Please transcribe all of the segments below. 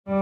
Hi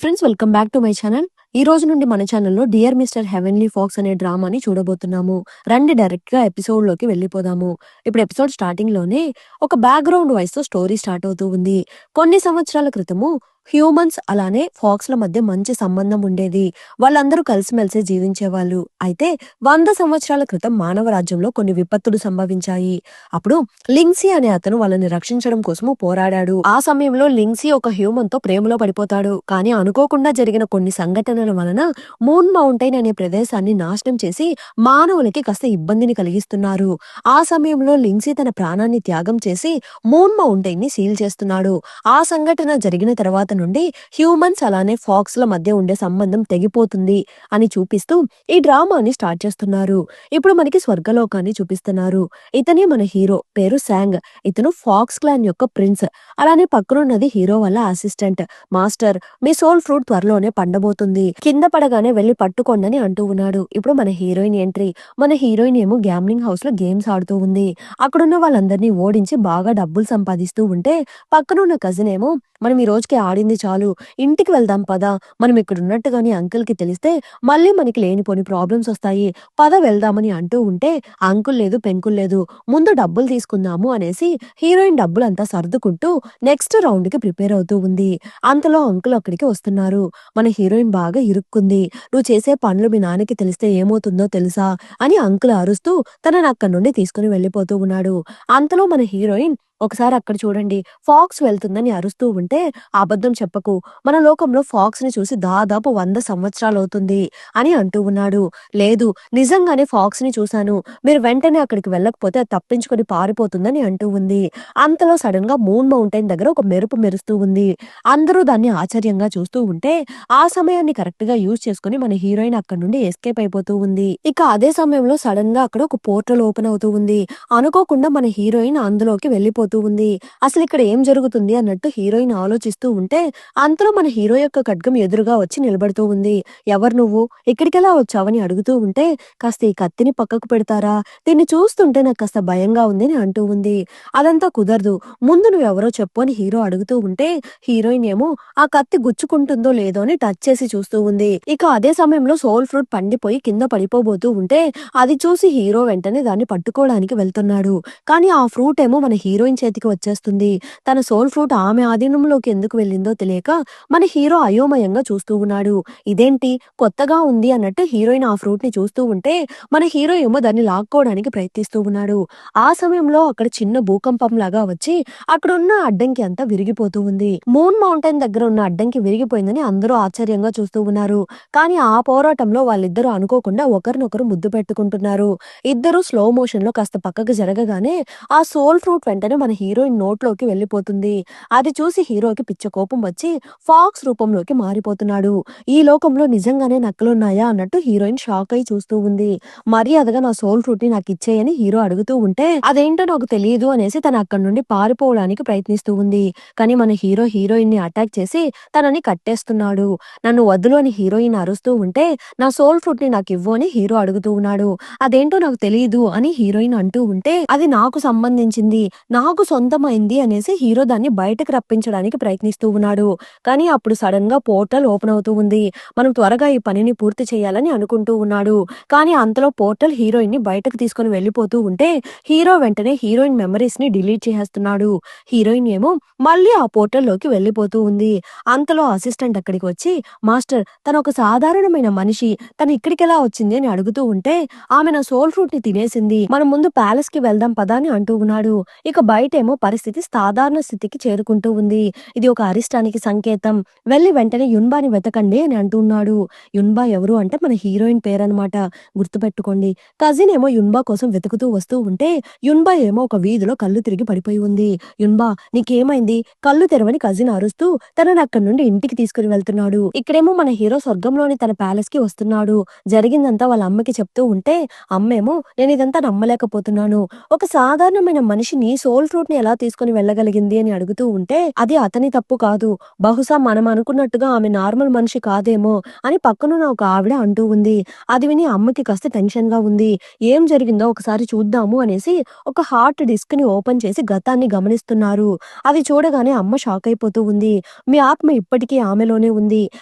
friends, welcome back to my channel. ఈ రోజు నుండి మన ఛానల్లో డియర్ మిస్టర్ హెవెన్లీ ఫాక్స్ అనే డ్రామాని చూడబోతున్నాము. రండి డైరెక్ట్ గా ఎపిసోడ్ లోకి వెళ్ళిపోదాము. ఇప్పుడు ఎపిసోడ్ స్టార్టింగ్ లోనే ఒక బ్యాక్గ్రౌండ్ వాయిస్ తో స్టోరీ స్టార్ట్ అవుతూ ఉంది. కొన్ని సంవత్సరాల క్రితము హ్యూమన్స్ అలానే ఫాక్స్ల మధ్య మంచి సంబంధం ఉండేది. వాళ్ళందరూ కలిసిమెలిసి జీవించేవాళ్ళు. అయితే 100 సంవత్సరాల క్రితం మానవ రాజ్యంలో కొన్ని విపత్తులు సంభవించాయి. అప్పుడు లింగ్సీ అనే అతను వాళ్ళని రక్షించడం కోసము పోరాడాడు. ఆ సమయంలో లింగ్సీ ఒక హ్యూమన్ తో ప్రేమలో పడిపోతాడు. కానీ అనుకోకుండా జరిగిన కొన్ని సంఘటనల వలన మూన్ మౌంటైన్ అనే ప్రదేశాన్ని నాశనం చేసి మానవులకి కాస్త ఇబ్బందిని కలిగిస్తున్నారు. ఆ సమయంలో లింగ్సీ తన ప్రాణాన్ని త్యాగం చేసి మూన్ మౌంటైన్ ని సీల్ చేస్తున్నాడు. ఆ సంఘటన జరిగిన తర్వాత నుండి హ్యూమన్స్ అలానే ఫాక్స్ ల మధ్య ఉండే సంబంధం తెగిపోతుంది అని చూపిస్తూ ఈ డ్రామాని స్టార్ట్ చేస్తున్నారు. ఇప్పుడు మనకి స్వర్గలోకాన్ని చూపిస్తున్నారు. ఇతనే మన హీరో, పేరు శాంగ్. ఇతను ఫాక్స్ క్లాన్ యొక్క ప్రిన్స్. అలానే పక్కనున్నది హీరో వాళ్ళ అసిస్టెంట్. మాస్టర్, మీ సోల్ ఫ్రూట్ త్వరలోనే పండబోతుంది, కింద పడగానే వెళ్లి పట్టుకోండి అంటూ ఉన్నాడు. ఇప్పుడు మన హీరోయిన్ ఎంట్రీ. మన హీరోయిన్ ఏమో గ్యామ్లింగ్ హౌస్ లో గేమ్స్ ఆడుతూ ఉంది. అక్కడున్న వాళ్ళందరినీ ఓడించి బాగా డబ్బులు సంపాదిస్తూ ఉంటే పక్కనున్న కజిన్ ఏమో, మనం ఈ రోజుకి ఆడింది చాలు, ఇంటికి వెళ్దాం పద, మనం ఇక్కడ ఉన్నట్టుగాని అంకుల్ కి తెలిస్తే మళ్ళీ మనకి లేనిపోని ప్రాబ్లమ్స్ వస్తాయి, పద వెళ్దామని అంటూ ఉంటే అంకుల్ లేదు పెంకుల్ లేదు, ముందు డబ్బులు తీసుకుందాము అనేసి హీరోయిన్ డబ్బులంతా సర్దుకుంటూ నెక్స్ట్ రౌండ్ కి ప్రిపేర్ అవుతూ ఉంది. అంతలో అంకుల్ అక్కడికి వస్తున్నారు. మన హీరోయిన్ బాగా ఇరుక్కుంది. నువ్వు చేసే పనులు మీ నాన్నకి తెలిస్తే ఏమవుతుందో తెలుసా అని అంకుల్ అరుస్తూ తనని అక్కడి నుండి తీసుకుని వెళ్ళిపోతూ ఉన్నాడు. అంతలో మన హీరోయిన్, ఒకసారి అక్కడ చూడండి, ఫాక్స్ వెళ్తుందని అరుస్తూ ఉంటే, అబద్ధం చెప్పకు, మన లోకంలో ఫాక్స్ ని చూసి దాదాపు 100 సంవత్సరాలు అవుతుంది అని అంటూ ఉన్నాడు. లేదు, నిజంగానే ఫాక్స్ ని చూశాను, మీరు వెంటనే అక్కడికి వెళ్ళకపోతే అది తప్పించుకొని పారిపోతుందని అంటూ ఉంది. అంతలో సడన్ గా మూన్ మౌంటైన్ దగ్గర ఒక మెరుపు మెరుస్తూ ఉంది. అందరూ దాన్ని ఆశ్చర్యంగా చూస్తూ ఉంటే ఆ సమయాన్ని కరెక్ట్ గా యూజ్ చేసుకుని మన హీరోయిన్ అక్కడ నుండి ఎస్కేప్ అయిపోతూ ఉంది. ఇక అదే సమయంలో సడన్ గా అక్కడ ఒక పోర్టల్ ఓపెన్ అవుతూ ఉంది. అనుకోకుండా మన హీరోయిన్ అందులోకి వెళ్ళిపోతూ ఉంది. అసలు ఇక్కడ ఏం జరుగుతుంది అన్నట్టు హీరోయిన్ ఆలోచిస్తూ ఉంటే అంతలో మన హీరో యొక్క ఖడ్గం ఎదురుగా వచ్చి నిలబడుతూ ఉంది. ఎవరు నువ్వు, ఇక్కడికెలా వచ్చావని అడుగుతూ ఉంటే, కాస్త ఈ కత్తిని పక్కకు పెడతారా, దీన్ని చూస్తుంటే నాకు కాస్త భయంగా ఉంది అని అంటూ ఉంది. అదంతా కుదరదు, ముందు నువ్వెవరో చెప్పు అని హీరో అడుగుతూ ఉంటే హీరోయిన్ ఏమో ఆ కత్తి గుచ్చుకుంటుందో లేదో అని టచ్ చేసి చూస్తూ ఉంది. ఇక అదే సమయంలో సోల్ ఫ్రూట్ పండిపోయి కింద పడిపోబోతూ ఉంటే అది చూసి హీరో వెంటనే దాన్ని పట్టుకోవడానికి వెళ్తున్నాడు. కానీ ఆ ఫ్రూట్ ఏమో మన హీరోయిన్ చేతికి వచ్చేస్తుంది. తన సోల్ ఫ్రూట్ ఆమె ఆధీనంలోకి ఎందుకు వెళ్ళిందో తెలియక మన హీరో అయోమయంగా చూస్తూ ఉన్నాడు. ఇదేంటి కొత్తగా ఉంది అన్నట్టు హీరోయిన్ ఆ ఫ్రూట్ ని చూస్తూ ఉంటే మన హీరో ఏమో దాన్ని లాక్కోవడానికి ప్రయత్నిస్తూ ఉన్నాడు. ఆ సమయంలో అక్కడ చిన్న భూకంపం లాగా వచ్చి అక్కడ ఉన్న అడ్డంకి అంతా విరిగిపోతూ ఉంది. మూన్ మౌంటైన్ దగ్గర ఉన్న అడ్డంకి విరిగిపోయిందని అందరూ ఆశ్చర్యంగా చూస్తూ ఉన్నారు. కానీ ఆ పోరాటంలో వాళ్ళిద్దరూ అనుకోకుండా ఒకరినొకరు ముద్దు పెట్టుకుంటున్నారు. ఇద్దరు స్లో మోషన్ లో కాస్త పక్కకు జరగగానే ఆ సోల్ ఫ్రూట్ వెంటనే మన హీరోయిన్ నోట్లోకి వెళ్ళిపోతుంది. అది చూసి హీరోకి పిచ్చ కోపం వచ్చి ఫాక్స్ రూపంలోకి మారిపోతున్నాడు. ఈ లోకంలో నిజంగానే నక్కలున్నాయా అన్నట్టు హీరోయిన్ షాక్ అయి చూస్తూ ఉంది. మర్యాదగా నా సోల్ ఫ్రూట్ ని నాకు ఇచ్చేయని హీరో అడుగుతూ ఉంటే అదేంటో నాకు తెలియదు అనేసి తన అక్కడి నుండి పారిపోవడానికి ప్రయత్నిస్తూ ఉంది. కానీ మన హీరో హీరోయిన్ ని అటాక్ చేసి తనని కట్టేస్తున్నాడు. నన్ను వదులు అని హీరోయిన్ అరుస్తూ ఉంటే నా సోల్ ఫ్రూట్ ని నాకు ఇవ్వు అని హీరో అడుగుతూ ఉన్నాడు. అదేంటో నాకు తెలియదు అని హీరోయిన్ అంటూ ఉంటే అది నాకు సంబంధించింది, నాకు సొంతమైంది అనేసి హీరో దాన్ని బయటకు రప్పించడానికి ప్రయత్నిస్తూ ఉన్నాడు. కానీ అప్పుడు సడన్ గా పోర్టల్ ఓపెన్ అవుతూ ఉంది. మనం త్వరగా ఈ పనిని పూర్తి చేయాలని అనుకుంటూ ఉన్నాడు. కానీ అంతలో పోర్టల్ హీరోయిన్ ని బయటకు తీసుకుని వెళ్ళిపోతూ ఉంటే హీరో వెంటనే హీరోయిన్ మెమరీస్ ని డిలీట్ చేసేస్తున్నాడు. హీరోయిన్ ఏమో మళ్ళీ ఆ పోర్టల్ లోకి వెళ్ళిపోతూ ఉంది. అంతలో అసిస్టెంట్ అక్కడికి వచ్చి, మాస్టర్, తను ఒక సాధారణమైన మనిషి, తను ఇక్కడికి ఎలా వచ్చింది అని అడుగుతూ ఉంటే ఆమె నా సోల్ ఫ్రూట్ ని తినేసింది, మనం ముందు ప్యాలెస్ కి వెళ్దాం పదా అని అంటూ ఉన్నాడు. ఇక బయటేమో పరిస్థితి సాధారణ స్థితికి చేరుకుంటూ ఉంది. ఇది ఒక అరిష్టానికి సంకేతం, వెళ్లి వెంటనే యున్బాని వెతకండి అని అంటున్నాడు. యున్బా ఎవరు అంటే మన హీరోయిన్ పేరనమాట, గుర్తుపెట్టుకోండి. కజిన్ ఏమో యున్బా కోసం వెతుకుతూ వస్తూ ఉంటే యున్బా ఏమో ఒక వీధిలో కళ్ళు తిరిగి పడిపోయి ఉంది. యున్బా, నీకేమైంది, కళ్ళు తెరవని కజిన్ అరుస్తూ తనని అక్కడి నుండి ఇంటికి తీసుకుని వెళ్తున్నాడు. ఇక్కడేమో మన హీరో స్వర్గంలోని తన ప్యాలెస్ కి వస్తున్నాడు. జరిగిందంతా వాళ్ళ అమ్మకి చెప్తూ ఉంటే అమ్మేమో, నేను ఇదంతా నమ్మలేకపోతున్నాను, ఒక సాధారణమైన మనిషి నీ సోల్ ఫ్రూట్ ని ఎలా తీసుకొని వెళ్ళగలిగింది అని అడుగుతూ ఉంటే అది అతని తప్పు కాదు, బహుశా మనం అనుకున్నట్టుగా ఆమె నార్మల్ మనిషి కాదేమో అని పక్కనున్న ఒక ఆవిడ అంటూ ఉంది. అది విని అమ్మకి కాస్త టెన్షన్ గా ఉంది. ఏం జరిగిందో ఒకసారి చూద్దాము అనేసి ఒక హార్ట్ డిస్క్ ని ఓపెన్ చేసి గతాన్ని గమనిస్తున్నారు. అది చూడగానే అమ్మ షాక్ అయిపోతూ ఉంది. మీ ఆత్మ ఇప్పటికీ ఆమెలోనే ఉంది.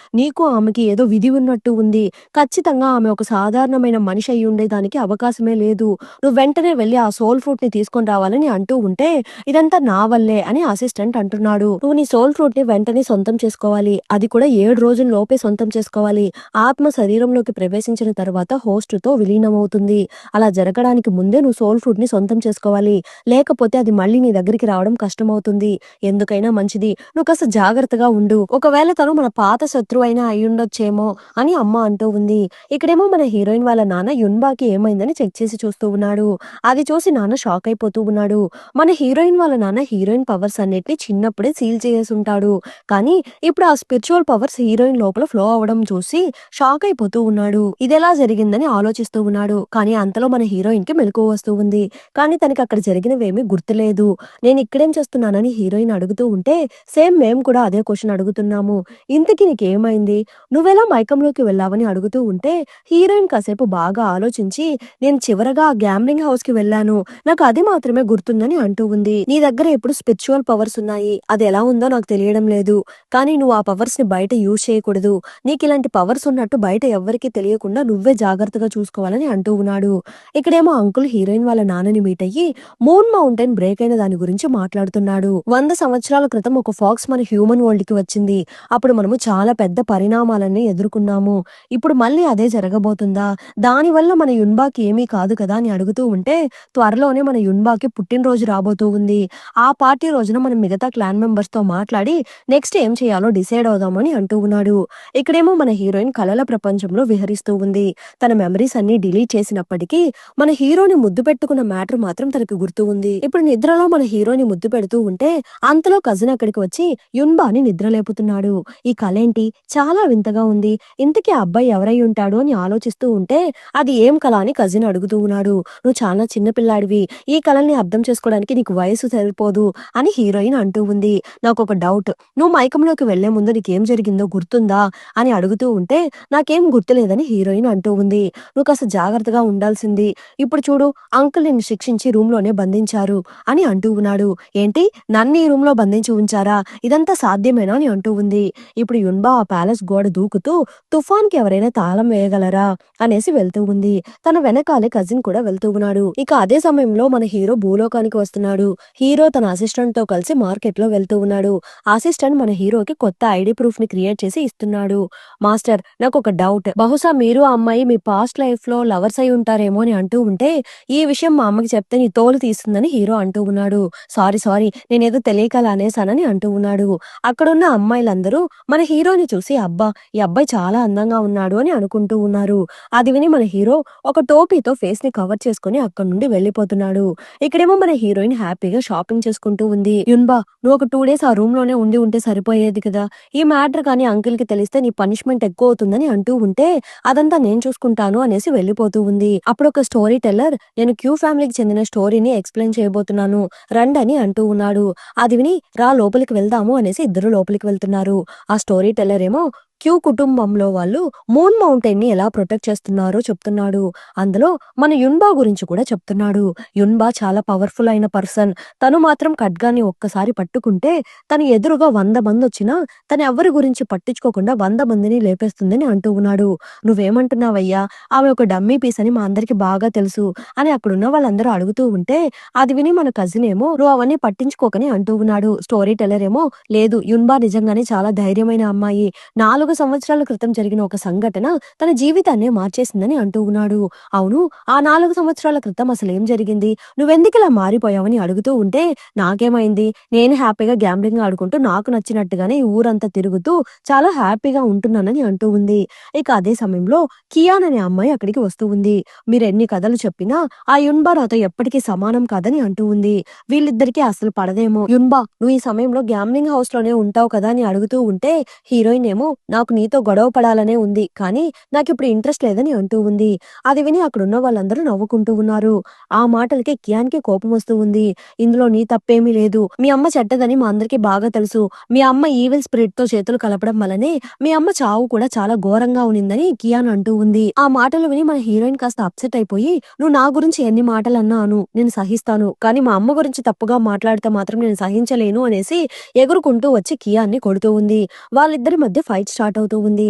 నీకు ఆమెకి ఏదో విధి ఉన్నట్టు ఉంది. ఖచ్చితంగా ఆమె ఒక సాధారణమైన మనిషి అయి ఉండేదానికి అవకాశమే లేదు. నువ్వు వెంటనే వెళ్లి ఆ సోల్ ఫ్రూట్ ని తీసుకొని రావాలని అంటూ ఉంటే ఇదంతా నా వల్లే అని అసిస్టెంట్ అంటున్నాడు. నువ్వు నీ సోల్ ఫ్రూట్ ని వెంటనే సొంతం చేసుకోవాలి. అది కూడా 7 రోజుల లోపే సొంతం చేసుకోవాలి. ఆత్మ శరీరంలోకి ప్రవేశించిన తర్వాత హోస్ట్ తో విలీనమవుతుంది. అలా జరగడానికి ముందే నువ్వు సోల్ ఫ్రూట్ ని సొంతం చేసుకోవాలి. లేకపోతే అది మళ్ళీ నీ దగ్గరికి రావడం కష్టమవుతుంది. ఎందుకైనా మంచిది నువ్వు కాస్త జాగ్రత్తగా ఉండు. ఒకవేళ తను మన పాత శత్రువు అయినా అయ్యుండొచ్చేమో అని అమ్మ అంటూ ఉంది. ఇక్కడేమో మన హీరోయిన్ వాళ్ళ నాన్న యున్బాకి ఏమైందని చెక్ చేసి చూస్తూ ఉన్నాడు. అది చూసి నాన్న షాక్ అయిపోతూ ఉన్నాడు. మన హీరోయిన్ వాళ్ళ నాన్న హీరోయిన్ పవర్స్ అన్నిటిని చిన్నప్పుడే సీల్ చేసి ఉంటాడు. కానీ ఇప్పుడు ఆ స్పిరిచువల్ పవర్స్ హీరోయిన్ లోపల ఫ్లో అవ్వడం చూసి షాక్ అయిపోతూ ఉన్నాడు. ఇదెలా జరిగిందని ఆలోచిస్తూ ఉన్నాడు. కానీ అంతలో మన హీరోయిన్ కి మెలకువ వస్తూ ఉంది. కానీ తనకి అక్కడ జరిగినవేమీ గుర్తులేదు. నేను ఇక్కడేం చేస్తున్నానని హీరోయిన్ అడుగుతూ ఉంటే సేమ్ మేము కూడా అదే క్వశ్చన్ అడుగుతున్నాము. ఇంతకీ నీకేమైంది, నువ్వెలా మైకంలోకి వెళ్ళావని అడుగుతూ ఉంటే హీరోయిన్ కాసేపు బాగా ఆలోచించి నేను చివరగా ఆ గ్యాంబ్లింగ్ హౌస్ కి వెళ్ళాను, నాకు అది మాత్రమే గుర్తుందని అంటూ ఉంది. నీ దగ్గర ఇప్పుడు స్పిరిచువల్ పవర్స్ ఉన్నాయి, అది ఎలా ఉందో నాకు తెలియడం లేదు. కానీ నువ్వు ఆ పవర్స్ ని బయట యూజ్ చేయకూడదు. నీకు ఇలాంటి పవర్స్ ఉన్నట్టు బయట ఎవ్వరికీ తెలియకుండా నువ్వే జాగ్రత్తగా చూసుకోవాలని అంటూ ఉన్నాడు. ఇక్కడేమో అంకుల్ హీరోయిన్ వాళ్ళ నాన్నని మీట్ అయ్యి మూన్ మౌంటైన్ బ్రేక్ అయిన దాని గురించి మాట్లాడుతున్నాడు. 100 సంవత్సరాల క్రితం ఒక ఫాక్స్ మన హ్యూమన్ వరల్డ్ కి వచ్చింది. అప్పుడు మనము చాలా పెద్ద పరిణామాలన్నీ ఎదుర్కొన్నాము. ఇప్పుడు మళ్ళీ అదే జరగబోతుందా, దానివల్ల మన యున్బాకి ఏమీ కాదు కదా అని అడుగుతూ ఉంటే త్వరలోనే మన యున్బాకి పుట్టినరోజు రాబోతూ ఉంది. ఆ పార్టీ రోజున మనం మిగతా క్లాన్ మెంబర్స్ తో మాట్లాడి నెక్స్ట్ ఏం చేయాలో డిసైడ్ అవుదామని అంటూ ఉన్నాడు. ఇక్కడేమో మన హీరోయిన్ కలల ప్రపంచంలో విహరిస్తూ ఉంది. తన మెమరీస్ అన్ని డిలీట్ చేసినప్పటికీ మన హీరోని ముద్దు పెట్టుకున్న మ్యాటర్ మాత్రం తనకు గుర్తు ఉంది. ఇప్పుడు నిద్రలో మన హీరోని ముద్దు పెడుతూ ఉంటే అంతలో కజిన్ అక్కడికి వచ్చి యున్బాని నిద్రలేపుతున్నాడు. ఈ కళ ఏంటి, చాలా వింతగా ఉంది, ఇంతకీ ఆ అబ్బాయి ఎవరై ఉంటాడు అని ఆలోచిస్తూ ఉంటే అది ఏం కళ అని కజిన్ అడుగుతూ ఉన్నాడు. నువ్వు చాలా చిన్న పిల్లాడివి, ఈ కళల్ని అర్థం చేసుకోవడానికి నీకు వయసు సరిపోదు అని హీరోయిన్ అంటూ ఉంది. నాకు ఒక డౌట్, నువ్వు మైకంలోకి వెళ్లే ముందు నీకేం జరిగిందో గుర్తుందా అని అడుగుతూ ఉంటే నాకేం గుర్తులేదని హీరోయిన్ అంటూ ఉంది. నువ్వు కాస్త జాగ్రత్తగా ఉండాల్సింది. ఇప్పుడు చూడు, అంకుల్ నిన్ను శిక్షించి రూమ్ లోనే బంధించారు అని అంటూ ఉన్నాడు. ఏంటి, నన్ను ఈ రూమ్ లో బంధించి ఉంచారా, ఇదంతా సాధ్యమేనా అని అంటూ ఉంది. ఇప్పుడు యున్బా ఆ ప్యాలెస్ గోడ దూకుతూ తుఫాన్ కి ఎవరైనా తాళం వేయగలరా అనేసి వెళ్తూ ఉంది. తన వెనకాలే కజిన్ కూడా వెళ్తూ ఉన్నాడు. ఇక అదే సమయంలో మన హీరో భూలోకానికి వస్తున్నాడు. హీరో తన అసిస్టెంట్ తో కలిసి మార్కెట్ లో వెళ్తూ ఉన్నాడు. అసిస్టెంట్ మన హీరోకి కొత్త ఐడి ప్రూఫ్ ని క్రియేట్ చేసి ఇస్తున్నాడు. మాస్టర్, నాకు ఒక డౌట్, బహుశా మీరు ఆ అమ్మాయి మీ పాస్ట్ లైఫ్ లో లవర్స్ అయి ఉంటారేమో అని అంటూ ఉంటే ఈ విషయం మా అమ్మకి చెప్తే నీ తోలు తీస్తుందని హీరో అంటూ ఉన్నాడు. సారీ సారీ, నేనేదో తెలియకలా అనేసానని అంటూ ఉన్నాడు. అక్కడున్న అమ్మాయిలందరూ మన హీరోని చూసి అబ్బా ఈ అబ్బాయి చాలా అందంగా ఉన్నాడు అని అనుకుంటూ ఉన్నారు. అది విని మన హీరో ఒక టోపీతో ఫేస్ ని కవర్ చేసుకుని అక్కడ నుండి వెళ్లిపోతున్నాడు. ఇక్కడేమో మన హీరోయిన్ హ్యాపీగా షాపింగ్ చేసుకుంటూ ఉంది. యున్బా, నువ్వు ఒక 2 డేస్ ఆ రూమ్ లోనే ఉంటే సరిపోయేది కదా, ఈ మ్యాటర్ కానీ అంకిల్ కి తెలిస్తే నీ పనిష్మెంట్ ఎక్కువ అవుతుందని అంటూ ఉంటే అదంతా నేను చూసుకుంటాను అనేసి వెళ్లిపోతూ ఉంది. అప్పుడు ఒక స్టోరీ టెల్లర్ నేను క్యూ ఫ్యామిలీకి చెందిన స్టోరీని ఎక్స్ప్లెయిన్ చేయబోతున్నాను రండని అంటూ ఉన్నాడు. అది విని రా లోపలికి వెళ్దాము అనేసి ఇద్దరు లోపలికి వెళ్తున్నారు. ఆ స్టోరీ టెల్లర్ ఏమో క్యూ కుటుంబంలో వాళ్ళు మూన్ మౌంటైన్ ని ఎలా ప్రొటెక్ట్ చేస్తున్నారో చెప్తున్నాడు. అందులో మన యున్బా గురించి కూడా చెప్తున్నాడు. యున్బా చాలా పవర్ఫుల్ అయిన పర్సన్. తను మాత్రం ఖడ్గాన్ని ఒక్కసారి పట్టుకుంటే తను ఎదురుగా 100 మంది వచ్చినా తను ఎవరి గురించి పట్టించుకోకుండా 100 మందిని లేపేస్తుందని అంటూ ఉన్నాడు. నువ్వేమంటున్నావయ్యా, ఆమె ఒక డమ్మీ పీస్ అని మా అందరికి బాగా తెలుసు అని అక్కడున్న వాళ్ళందరూ అడుగుతూ ఉంటే అది విని మన కజిన్ ఏమో నువ్వు అవన్నీ పట్టించుకోకని అంటూ ఉన్నాడు. స్టోరీ టెల్లర్ ఏమో లేదు, యున్బా నిజంగానే చాలా ధైర్యమైన అమ్మాయి. 4 సంవత్సరాల క్రితం జరిగిన ఒక సంఘటన తన జీవితాన్ని మార్చేసిందని అంటూ ఉన్నాడు. అవును, ఆ 4 సంవత్సరాల క్రితం అసలు ఏం జరిగింది, నువ్వెందుకు ఇలా మారిపోయావని అడుగుతూ ఉంటే నాకేమైంది, నేను హ్యాపీగా గ్యాంబ్లింగ్ ఆడుకుంటూ నాకు నచ్చినట్టుగానే ఈ ఊరంతా తిరుగుతూ చాలా హ్యాపీగా ఉంటున్నానని అంటూ ఉంది. ఇక అదే సమయంలో కియాన్ అనే అమ్మాయి అక్కడికి వస్తూ ఉంది. మీరు ఎన్ని కథలు చెప్పినా ఆ యున్బా నాతో ఎప్పటికీ సమానం కాదని అంటూ ఉంది. వీళ్ళిద్దరికీ అసలు పడదేమో. యున్బా, నువ్వు ఈ సమయంలో గ్యాంబ్లింగ్ హౌస్ లోనే ఉంటావు కదా అని అడుగుతూ ఉంటే హీరోయిన్ ఏమో నాకు నీతో గొడవ పడాలనే ఉంది. కానీ నాకిప్పుడు ఇంట్రెస్ట్ లేదని అంటూ ఉంది. అది విని అక్కడున్న వాళ్ళందరూ నవ్వుకుంటూ ఉన్నారు. ఆ మాటలకి కియాన్‌కి కోపమొస్తూ ఉంది. ఇందులో నీ తప్పేమీ లేదు. మీ అమ్మ చెడ్డదని మా అందరికీ బాగా తెలుసు. మీ అమ్మ ఈవిల్ స్పిరిట్‌తో చేతులు కలపడం వల్లనే మీ అమ్మ చావు కూడా చాలా ఘోరంగా ఉన్నిందని కియాన్ అంటూ ఉంది. ఆ మాటలు విని మన హీరోయిన్ కాస్త అప్సెట్ అయిపోయి, "నువ్వు నా గురించి ఎన్ని మాటలన్నా అను. నేను సహిస్తాను. కానీ మా అమ్మ గురించి తప్పుగా మాట్లాడితే మాత్రం నేను సహించలేను" అనేసి ఎగురుకుంటూ వచ్చి కియాన్‌ని కొడుతూ ఉంది. వాళ్ళిద్దరి మధ్య ఫైట్ స్టార్ట్ అవుతూ ఉంది.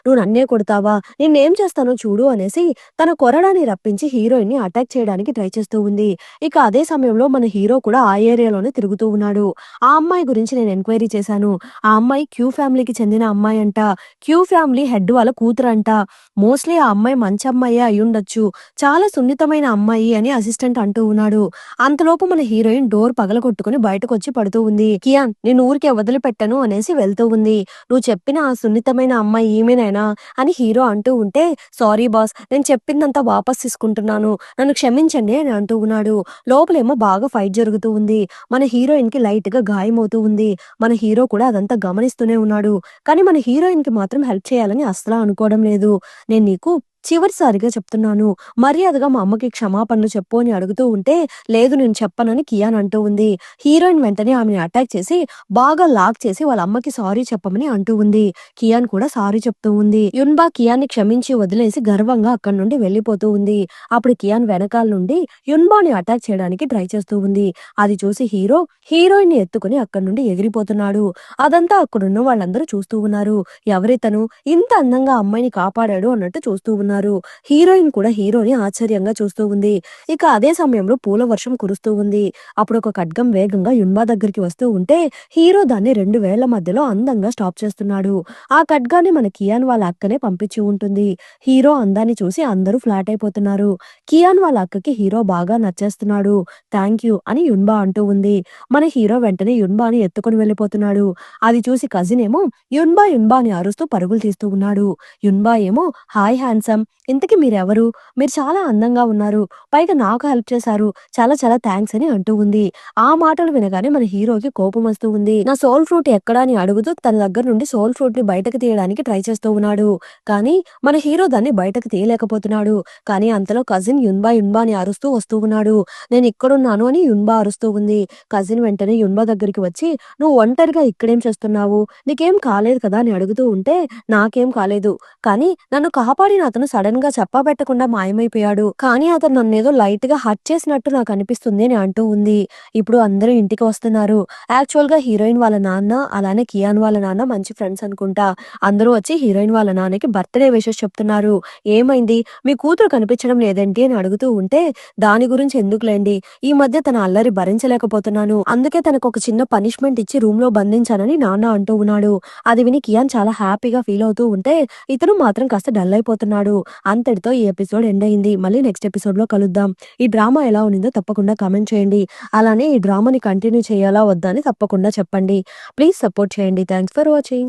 "నువ్వు నన్నే కొడతావా? నిన్నేం చేస్తానో చూడు" అనేసి తన కొరడాని రప్పించి హీరోయిన్‌ని అటాక్ చేయడానికి ట్రై చేస్తూ ఉంది. ఇక అదే సమయంలో మన హీరో కూడా ఆ ఏరియాలోనే తిరుగుతూ ఉన్నాడు. ఆ అమ్మాయి గురించి నేను ఎంక్వైరీ చేశాను. ఆ అమ్మాయి క్యూ ఫ్యామిలీకి చెందిన అమ్మాయంట. క్యూ ఫ్యామిలీ హెడ్ వాళ్ళ కూతురంట. మోస్ట్‌లీ ఆ అమ్మాయి మంచి అమ్మాయే అయ్యుండొచ్చు. చాలా సున్నితమైన అమ్మాయి అని అసిస్టెంట్ అంటూ ఉన్నాడు. అంతలోపు మన హీరోయిన్ డోర్ పగలగొట్టుకొని బయటకొచ్చి పడుతూ ఉంది. కియాన్ నిన్ను ఊరికే వదిలిపెట్టను అనేసి వెళ్తూ ఉంది. నువ్వు చెప్పిన ఆ సున్నితమైన అమ్మాయి ఈమెనేనా అని హీరో అంటూ ఉంటే, సారీ బాస్ నేను చెప్పిందంతా వాపస్ తీసుకుంటున్నాను. నన్ను క్షమించండి అని అంటూ ఉన్నాడు. లోపలేమో బాగా ఫైట్ జరుగుతూ ఉంది. మన హీరోయిన్‌కి లైట్‌గా గాయమవుతూ ఉంది. మన హీరో కూడా అదంతా గమనిస్తూనే ఉన్నాడు. కానీ మన హీరోయిన్‌కి మాత్రం హెల్ప్ చేయాలని అస్సల అనుకోవడం లేదు. నేను నీకు చివరిసారిగా చెప్తున్నాను. మర్యాదగా మా అమ్మకి క్షమాపణలు చెప్పు అని అడుగుతూ ఉంటే, లేదు నేను చెప్పనని కియాన్ అంటూ ఉంది. హీరోయిన్ వెంటనే ఆమెని అటాక్ చేసి బాగా లాక్ చేసి వాళ్ళ అమ్మకి సారీ చెప్పమని అంటూ ఉంది. కియాన్ కూడా సారీ చెప్తూ ఉంది. యున్బా కియాన్‌ని క్షమించి వదిలేసి గర్వంగా అక్కడి నుండి వెళ్ళిపోతూ ఉంది. అప్పుడు కియాన్ వెనకాల నుండి యున్బాని అటాక్ చేయడానికి ట్రై చేస్తూ ఉంది. అది చూసి హీరో హీరోయిన్‌ని ఎత్తుకొని అక్కడి నుండి ఎగిరిపోతున్నాడు. అదంతా అక్కడున్న వాళ్ళందరూ చూస్తూ ఉన్నారు. ఎవరితను ఇంత అందంగా అమ్మాయిని కాపాడాడు అన్నట్టు చూస్తూ ఉన్నారు. హీరోయిన్ కూడా హీరోని ఆశ్చర్యంగా చూస్తూ ఉంది. ఇక అదే సమయంలో పూల వర్షం కురుస్తూ ఉంది. అప్పుడు ఒక ఖడ్గం వేగంగా యున్బా దగ్గరికి వస్తూ ఉంటే హీరో దాన్ని 2 వేళ్ల మధ్యలో అందంగా స్టాప్ చేస్తున్నాడు. ఆ ఖడ్గాన్ని మన కియాన్ వాళ్ళ అక్కనే పంపించి ఉంటుంది. హీరో అందాన్ని చూసి అందరూ ఫ్లాట్ అయిపోతున్నారు. కియాన్ వాళ్ళ అక్కకి హీరో బాగా నచ్చేస్తున్నాడు. థ్యాంక్ యూ అని యున్బా అంటూ ఉంది. మన హీరో వెంటనే యున్బాని ఎత్తుకొని వెళ్ళిపోతున్నాడు. అది చూసి కజిన్ ఏమో యున్బా యున్బా అని అరుస్తూ పరుగులు తీస్తూ ఉన్నాడు. యున్బా ఏమో హాయ్ హ్యాండ్సమ్ ఇంతకీ మీరెవరు? మీరు చాలా అందంగా ఉన్నారు. పైగా నాకు హెల్ప్ చేశారు. చాలా చాలా థాంక్స్ అని అంటూ ఉంది. ఆ మాటలు వినగానే మన హీరోకి కోపమొస్తూ ఉంది. నా సోల్ ఫ్రూట్ ఎక్కడ అని అడుగుతూ తన దగ్గర నుండి సోల్ ఫ్రూట్‌ని బయటకు తీయడానికి ట్రై చేస్తూ ఉన్నాడు. కానీ మన హీరో దాన్ని బయటకు తీయలేకపోతున్నాడు. కానీ అంతలో కజిన్ యున్బా యున్బా అని అరుస్తూ వస్తూ ఉన్నాడు. నేనిక్కడున్నాను అని యున్బా అరుస్తూ ఉంది. కజిన్ వెంటనే యున్బా దగ్గరికి వచ్చి "నువ్వు ఒంటరిగా ఇక్కడేం చేస్తున్నావు? నీకేం కాలేదు కదా?" అని అడుగుతూ ఉంటే "నాకేం కాలేదు. కానీ నన్ను కాపాడిన అతను సడెన్‌గా చెప్పాబెట్టకుండా మాయమైపోయాడు. కానీ అతను నన్నేదో లైట్‌గా హర్ట్ చేసినట్టు నాకనిపిస్తుంది" అని అంటూ ఉంది. ఇప్పుడు అందరూ ఇంటికి వస్తున్నారు. యాక్చువల్‌గా హీరోయిన్ వాళ్ళ నాన్న, అలానే కియాన్ వాళ్ళ నాన్న మంచి ఫ్రెండ్స్ అనుకుంటా. అందరూ వచ్చి హీరోయిన్ వాళ్ళ నాన్నకి బర్త్‌డే విషెస్ చెప్తున్నారు. "ఏమైంది? మీ కూతురు కనిపించడం లేదేంటి?" అని అడుగుతూ ఉంటే, "దాని గురించి ఎందుకులేండి. ఈ మధ్య తన అల్లరి భరించలేకపోతున్నాను. అందుకే తనకొక చిన్న పనిష్మెంట్ ఇచ్చి రూమ్‌లో బంధించానని" నాన్న అంటూ ఉన్నాడు. అది విని కియాన్ చాలా హ్యాపీగా ఫీల్ అవుతూ ఉంటే, ఇతను మాత్రం కాస్త డల్ అయిపోతున్నాడు. అంతటితో ఈ ఎపిసోడ్ ఎండ్ అయింది. మళ్ళీ నెక్స్ట్ ఎపిసోడ్‌లో కలుద్దాం. ఈ డ్రామా ఎలా ఉండిందో తప్పకుండా కామెంట్ చేయండి. అలానే ఈ డ్రామాని కంటిన్యూ చేయాలా వద్దా అని తప్పకుండా చెప్పండి. ప్లీజ్ సపోర్ట్ చేయండి. Thanks for watching.